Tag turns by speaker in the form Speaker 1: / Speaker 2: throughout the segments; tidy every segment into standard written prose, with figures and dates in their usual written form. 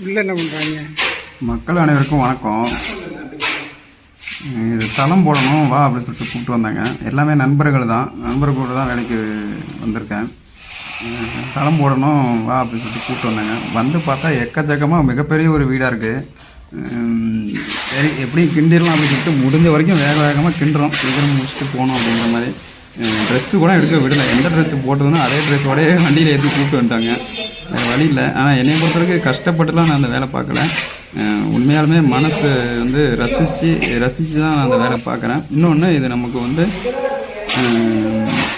Speaker 1: உள்ள என்ன பண்ணுறாங்க?
Speaker 2: மக்கள் அனைவருக்கும் வணக்கம். இது தளம் போடணும் வா அப்படின்னு சொல்லிட்டு கூப்பிட்டு வந்தாங்க. எல்லாமே நண்பர்கள் கூட தான் வேலைக்கு வந்திருக்கேன். தளம் போடணும் வா அப்படின்னு சொல்லிட்டு கூப்பிட்டு வந்தாங்க. வந்து பார்த்தா எக்கச்சக்கமாக மிகப்பெரிய ஒரு வீடாக இருக்குது. சரி எப்படி கிண்டிடலாம் அப்படின்னு சொல்லிட்டு முடிஞ்ச வரைக்கும் வேகமாக கிண்டுறோம். சீக்கிரம் முடிச்சுட்டு போகணும் அப்படிங்கிற மாதிரி. ட்ரெஸ்ஸு கூட எடுக்க விடலை. எந்த ட்ரெஸ்ஸு போட்டதுன்னா அதே ட்ரெஸ்ஸோடய வண்டியில் ஏற்றி கூப்பிட்டு வந்துட்டாங்க. வேறு வழி இல்லை. ஆனால் என்னை பொறுத்தவரைக்கும் கஷ்டப்பட்டுலாம் நான் அந்த வேலை பார்க்கல. உண்மையாலுமே மனசு வந்து ரசித்து தான் நான் அந்த வேலை பார்க்குறேன். இன்னொன்று இது நமக்கு வந்து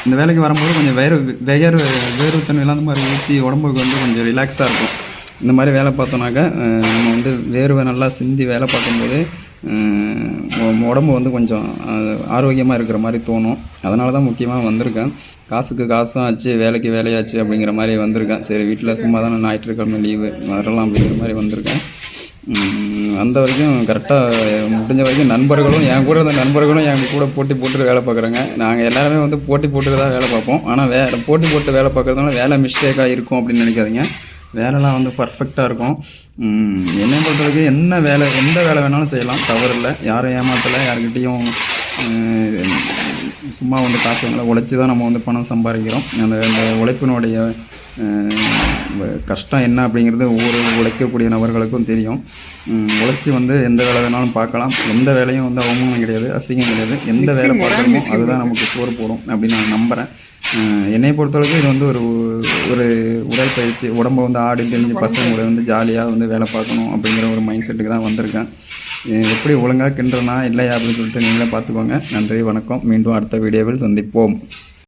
Speaker 2: இந்த வேலைக்கு வரும்போது கொஞ்சம் வேர்வை தண்ணி இல்லாத மாதிரி ஊற்றி உடம்புக்கு வந்து கொஞ்சம் ரிலாக்ஸாக இருக்கும். இந்த மாதிரி வேலை பார்த்தோன்னாக்கா நம்ம வந்து வேர்வை நல்லா சிந்தி வேலை பார்க்கும்போது உடம்பு வந்து கொஞ்சம் ஆரோக்கியமாக இருக்கிற மாதிரி தோணும். அதனால தான் முக்கியமாக வந்திருக்கேன். காசுக்கு காசும் ஆச்சு, வேலைக்கு வேலையாச்சு அப்படிங்கிற மாதிரி வந்திருக்கேன். சரி வீட்டில் சும்மா தானே ஞாயிற்றுக்கிழமை லீவு வரலாம் அப்படிங்கிற மாதிரி வந்திருக்கேன். அந்த வரைக்கும் கரெக்டாக முடிஞ்ச வரைக்கும் நண்பர்களும் என் கூட இருந்த நண்பர்களும் என் கூட போட்டி போட்டு வேலை பார்க்குறாங்க. நாங்கள் எல்லாருமே வந்து போட்டி போட்டு தான் வேலை பார்ப்போம். ஆனால் போட்டி போட்டு வேலை பார்க்குறதுனால வேலை மிஸ்டேக்காக இருக்கும் அப்படின்னு நினைக்காதீங்க. வேலைலாம் வந்து பர்ஃபெக்டாக இருக்கும். என்னை பொறுத்தவரைக்கு எந்த வேலை வேணாலும் செய்யலாம், தவறு இல்லை. யாரும் ஏமாற்றலை, யாருக்கிட்டேயும் சும்மா வந்து காசு வாங்கலை. உழைச்சி தான் நம்ம வந்து பணம் சம்பாதிக்கிறோம். அந்த உழைப்பினுடைய கஷ்டம் என்ன அப்படிங்கிறது ஒவ்வொரு உழைக்கக்கூடிய நபர்களுக்கும் தெரியும். உழைச்சி வந்து எந்த வேலை வேணாலும் பார்க்கலாம். எந்த வேலையும் வந்து அவமானம் கிடையாது, அசிங்கம் கிடையாது. எந்த வேலை பார்க்கணுமோ அதுதான் நமக்கு சோறு போடும் அப்படின்னு நான் நம்புகிறேன். என்னை பொறுத்தளவுக்கு இது வந்து ஒரு உடற்பயிற்சி. உடம்பை வந்து ஆடி தெரிஞ்சு பசங்க கூட வந்து ஜாலியாக வந்து வேலை பார்க்கணும் அப்படிங்கிற ஒரு மைண்ட் செட்டுக்கு தான் வந்திருக்கேன். எப்படி ஒழுங்காக கிண்டுறனா இல்லையா அப்படின்னு சொல்லிட்டு நீங்களே பார்த்துக்கோங்க. நன்றி, வணக்கம். மீண்டும் அடுத்த வீடியோவில் சந்திப்போம்.